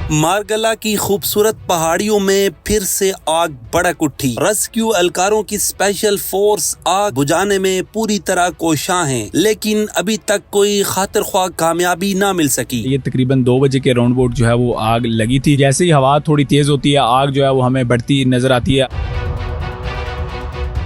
मारगला की खूबसूरत पहाड़ियों में फिर से आग भड़क उठी। रेस्क्यू एहलकारों की स्पेशल फोर्स आग बुझाने में पूरी तरह कोशां है, लेकिन अभी तक कोई खातिर ख्वाह कामयाबी ना मिल सकी। ये तकरीबन 2 बजे के राउंड अबाउट जो है वो आग लगी थी। जैसे ही हवा थोड़ी तेज होती है, आग जो है वो हमें बढ़ती नजर आती है।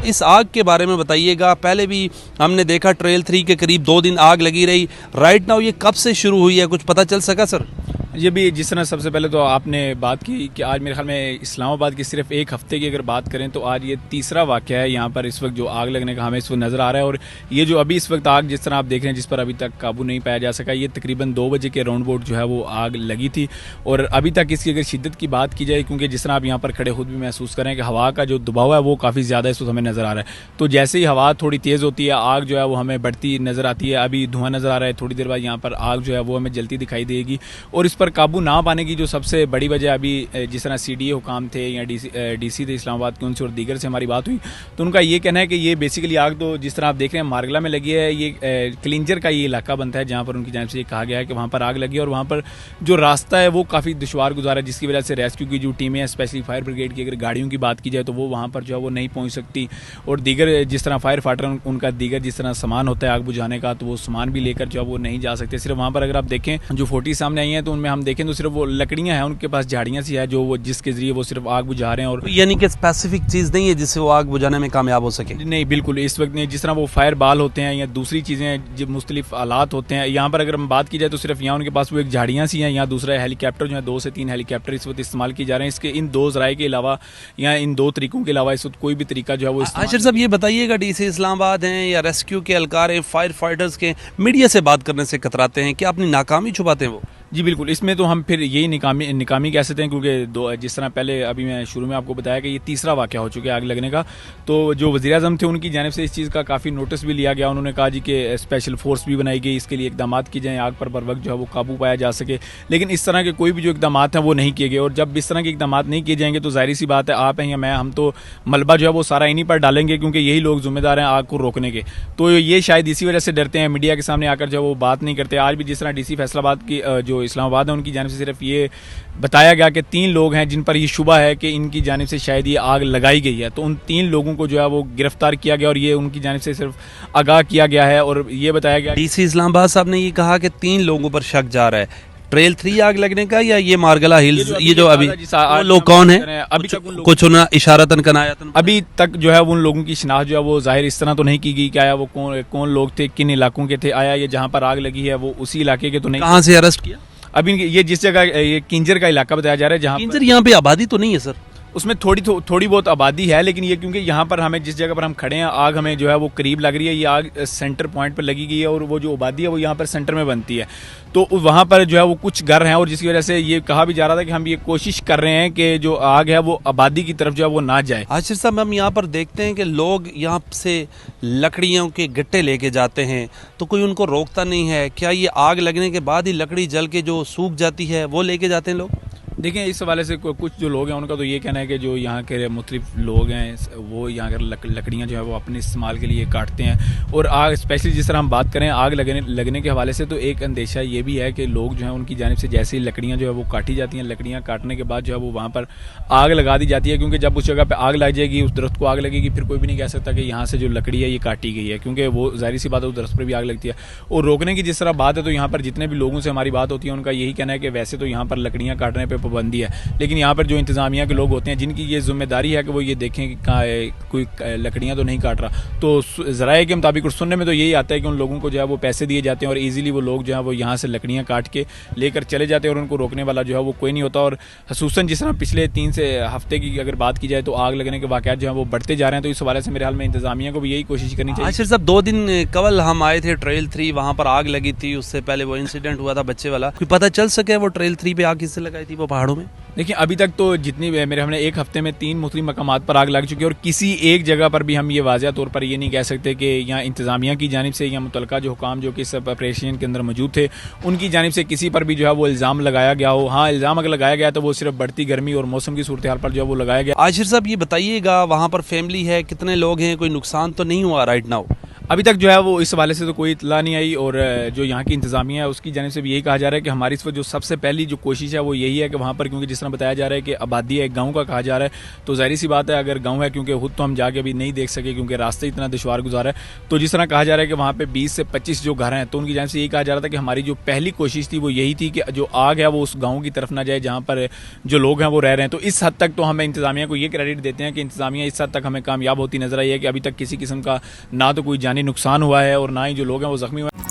इस आग के बारे में बताइएगा। पहले भी हमने देखा ट्रेल 3 के करीब 2 दिन आग लगी रही। राइट नाउ ये कब से शुरू हुई है, कुछ पता चल सका सर? ये भी जिस तरह सबसे पहले तो आपने बात की कि आज मेरे ख्याल में इस्लामाबाद की सिर्फ एक हफ्ते की अगर बात करें तो आज ये तीसरा वाक़या है यहाँ पर इस वक्त जो आग लगने का हमें इस वक्त नज़र आ रहा है। और ये जो अभी इस वक्त आग जिस तरह आप देख रहे हैं, जिस पर अभी तक काबू नहीं पाया जा सका, ये तकरीबन 2 बजे के राउंड अबाउट जो है वो आग लगी थी। और अभी तक इसकी अगर शिद्दत की बात की जाए, क्योंकि जिस तरह आप यहाँ पर खड़े खुद भी महसूस करें कि हवा का जो दबाव है वो काफ़ी ज़्यादा इस वक्त हमें नज़र आ रहा है। तो जैसे ही हवा थोड़ी तेज़ होती है, आग जो है वो हमें बढ़ती नज़र आती है। अभी धुआं नज़र आ रहा है, थोड़ी देर बाद यहाँ पर आग जो है वो हमें जलती दिखाई देगी। और इस पर काबू ना पाने की जो सबसे बड़ी वजह, अभी जिस तरह सीडीए हुकाम थे या डीसी थे इस्लामाबाद के, उनसे और दीगर से हमारी बात हुई तो उनका ये कहना है कि ये बेसिकली आग तो जिस तरह आप देख रहे हैं मारगला में लगी है। ये क्लिंजर का ये इलाका बनता है जहाँ पर उनकी जानिब से ये कहा गया है कि वहाँ पर आग लगी है। और वहाँ पर जो रास्ता है वो काफ़ी दुश्वार गुजार है, जिसकी वजह से रेस्क्यू की जो टीमें हैं, स्पेशली फायर ब्रिगेड की अगर गाड़ियों की बात की जाए तो वो वहाँ पर जो है वो नहीं पहुँच सकती। और दीगर जिस तरह फायर फाइटर उनका दीगर जिस तरह सामान होता है आग बुझाने का, तो वो सामान भी लेकर जो है वो नहीं जा सकते। सिर्फ वहाँ पर अगर आप देखें जो फोटो सामने आई हैं तो उनमें हम देखें तो सिर्फ वो लकड़ियाँ हैं, उनके पास झाड़ियाँ सी है जो वो जिसके जरिए वो सिर्फ आग बुझा रहे हैं। और यानी कि स्पेसिफिक चीज़ नहीं है जिससे वो आग बुझाने में कामयाब हो सके? नहीं, बिल्कुल इस वक्त नहीं। जिस तरह वो फायर बाल होते हैं या दूसरी चीज़ें जो मुख्तलिफ आलात होते हैं, यहाँ पर अगर हम बात की जाए तो सिर्फ यहाँ उनके पास वो एक झाड़ियाँ सी हैं। यहाँ दूसरा हेलीकॉप्टर जो है 2 से 3 हेलीकॉप्टर इस वक्त इस्तेमाल किए जा रहे हैं। इसके इन 2 ज़राए के अलावा या इन 2 तरीकों के अलावा इस वक्त कोई भी तरीका जो है वो आशिर साहब ये बताइएगा, डीसी इस्लामाबाद हैं या रेस्क्यू के एहलकार हैं, फायर फाइटर्स के मीडिया से बात करने से कतराते हैं, क्या अपनी नाकामी छुपाते हैं वो? जी बिल्कुल, इसमें तो हम फिर यही निकामी कह सकते हैं, क्योंकि जिस तरह पहले अभी मैं शुरू में आपको बताया कि ये तीसरा वाक़या हो चुका है आग लगने का। तो जो वज़ीर-ए-आज़म थे उनकी जानिब से इस चीज़ का काफ़ी नोटिस भी लिया गया। उन्होंने कहा जी कि स्पेशल फोर्स भी बनाई गई, इसके लिए इकदाम किए जाएँ, आग पर वक्त जो है वो काबू पाया जा सके। लेकिन इस तरह के कोई भी जो इकदाम हैं वो नहीं किए गए। और जब इस तरह के इकदाम नहीं किए जाएंगे तो ज़ाहिर सी बात है आप हैं या मैं, हम तो मलबा जो है वो सारा इन्हीं पर डालेंगे, क्योंकि यही लोग ज़िम्मेदार हैं आग को रोकने के। तो ये शायद इसी वजह से डरते हैं, मीडिया के सामने आकर जो वो बात नहीं करते। आज भी जिस तरह डीसी फैसलाबाद की जो इस्लामाबाद है उनकी जानिब से सिर्फ ये बताया गया कि 3 लोग हैं जिन पर ये शुबा है कि इनकी जानिब से शायद ये आग लगाई गई है। तो उन 3 लोगों को जो है वो गिरफ्तार किया गया और ये उनकी जानिब से सिर्फ आगाह किया गया है। और ये बताया गया, डीसी इस्लामाबाद साहब ने ये कहा कि 3 लोगों पर शक जा रहा है। ट्रेल 3 आग लगने का या ये मारगला हिल्स, ये जो अभी लोग कौन है? अभी तक कुछ उन्हें इशारतन कनायतन अभी तक जो है उन लोगों की शिनाख्त जो है वो जाहिर इस तरह तो नहीं की गई कि आया वो कौन लोग थे, किन इलाकों के थे, आया ये जहाँ पर आग लगी है वो उसी इलाके के तो नहीं। कहाँ से अरेस्ट किया? अभी ये जिस जगह ये किंजर का इलाका बताया जा रहा है, जहाँ किंजर यहाँ पे आबादी तो नहीं है सर? उसमें थोड़ी बहुत आबादी है, लेकिन ये क्योंकि यहाँ पर हमें जिस जगह पर हम खड़े हैं आग हमें जो है वो करीब लग रही है। ये आग सेंटर पॉइंट पर लगी गई है और वो जो आबादी है वो यहाँ पर सेंटर में बनती है। तो वहाँ पर जो है वो कुछ घर हैं और जिसकी वजह से ये कहा भी जा रहा था कि हम ये कोशिश कर रहे हैं कि जो आग है वो आबादी की तरफ जो है वो ना जाए। आशिर साहब हम यहाँ पर देखते हैं कि लोग यहाँ से लकड़ियों के गट्टे लेके जाते हैं, तो कोई उनको रोकता नहीं है। क्या ये आग लगने के बाद ही लकड़ी जल के जो सूख जाती है वो लेके जाते हैं लोग? देखिए, इस हवाले से कुछ जो लोग हैं उनका तो ये कहना है कि जो यहाँ के मुख्तलिफ लोग हैं वो यहाँ के लकड़ियाँ जो है वो अपने इस्तेमाल के लिए काटते हैं। और आग स्पेशली जिस तरह हम बात करें आग लगने के हवाले से, तो एक अंदेशा ये भी है कि लोग जो हैं उनकी जानिब से जैसे ही लकड़ियाँ जो है वो काटी जाती हैं, लकड़ियाँ काटने के बाद जो है वो वहाँ पर आग लगा दी जाती है। क्योंकि जब उस जगह पर आग लग जाएगी, उस दरख्त को आग लगेगी, फिर कोई भी नहीं कह सकता कि यहाँ से जो लकड़ी है ये काटी गई है, क्योंकि वो ज़ाहिर सी बात है उस दरख्त पर भी आग लगती है। और रोकने की जिस तरह बात है तो यहाँ पर जितने भी लोगों से हमारी बात होती है उनका यही कहना है कि वैसे तो यहाँ पर लकड़ियाँ काटने पर पाबंदी है, लेकिन यहाँ पर जो इंतज़ामिया के लोग होते हैं जिनकी ये जिम्मेदारी है कि वो ये देखें कि कोई लकड़ियाँ तो नहीं काट रहा। तो ज़राए के मुताबिक और सुनने में तो यही आता है कि उन लोगों को जो है वो पैसे दिए जाते हैं और इजीली वो लोग जो है वो यहाँ से लकड़ियाँ काट के लेकर चले जाते हैं और उनको रोकने वाला जो है वो कोई नहीं होता। और खसूसन जिस तरह पिछले 3 से हफ्ते की अगर बात की जाए तो आग लगने के वाक़यात जो है वो बढ़ते जा रहे हैं। तो इस हवाले से मेरे हाल में इंतज़ामिया को भी यही कोशिश करनी चाहिए। आशिर साहब 2 दिन कबल हम आए थे ट्रेल 3, वहाँ पर आग लगी थी, उससे पहले वो इंसिडेंट हुआ था बच्चे वाला। कोई पता चल सके वो ट्रेल 3 पे आग किससे लगाई थी वो पहाड़ों में? देखिए, अभी तक तो जितनी मेरे हमने एक हफ्ते में 3 मुख्तलिफ मकामात पर आग लग चुकी है और किसी एक जगह पर भी हम ये वाज़िया तौर पर ये नहीं कह सकते कि यहाँ इंतज़ामिया की जानिब से या मुतलका जो हुकाम जो कि इस ऑपरेशन के अंदर मौजूद थे उनकी जानिब से किसी पर भी जो है वो इल्ज़ाम लगाया गया हो। हाँ, इल्ज़ाम अगर लगाया गया तो वो सिर्फ बढ़ती गर्मी और मौसम की सूरत हाल पर जो है वो लगाया गया। आशिर साहब ये बताइएगा, वहाँ पर फैमिली है, कितने लोग हैं, कोई नुकसान तो नहीं हुआ राइट नाउ? अभी तक जो है वो इस हवाले से तो कोई इतला नहीं आई, और जो यहाँ की इंतज़ामिया है उसकी जानिब से भी यही कहा जा रहा है कि हमारी इस वक्त जो सबसे पहली जो कोशिश है वो यही है कि वहाँ पर, क्योंकि जिस तरह बताया जा रहा है कि आबादी है, एक गाँव का कहा जा रहा है, तो ज़ाहिर सी बात है अगर गाँव है, क्योंकि खुद तो हम जाके अभी नहीं देख सके क्योंकि रास्ते इतना दुशवार गुजारा है, तो जिस तरह कहा जा रहा है कि वहाँ पर 20 से 25 जो घर हैं, तो उनकी जानिब से यही कहा जा रहा था कि हमारी जो पहली कोशिश थी वो यही थी कि जो आग है वो उस गाँव की तरफ ना जाए जहाँ पर जो लोग हैं वो रह रहे हैं। तो इस हद तक तो हमें इंतज़ामिया को ये क्रेडिट देते हैं कि इंतज़ामिया इस हद तक हमें कामयाब होती नजर आई है कि अभी तक किसी किस्म का ना तो कोई जानी नुकसान हुआ है और ना ही जो लोग हैं वो जख्मी हुए हैं।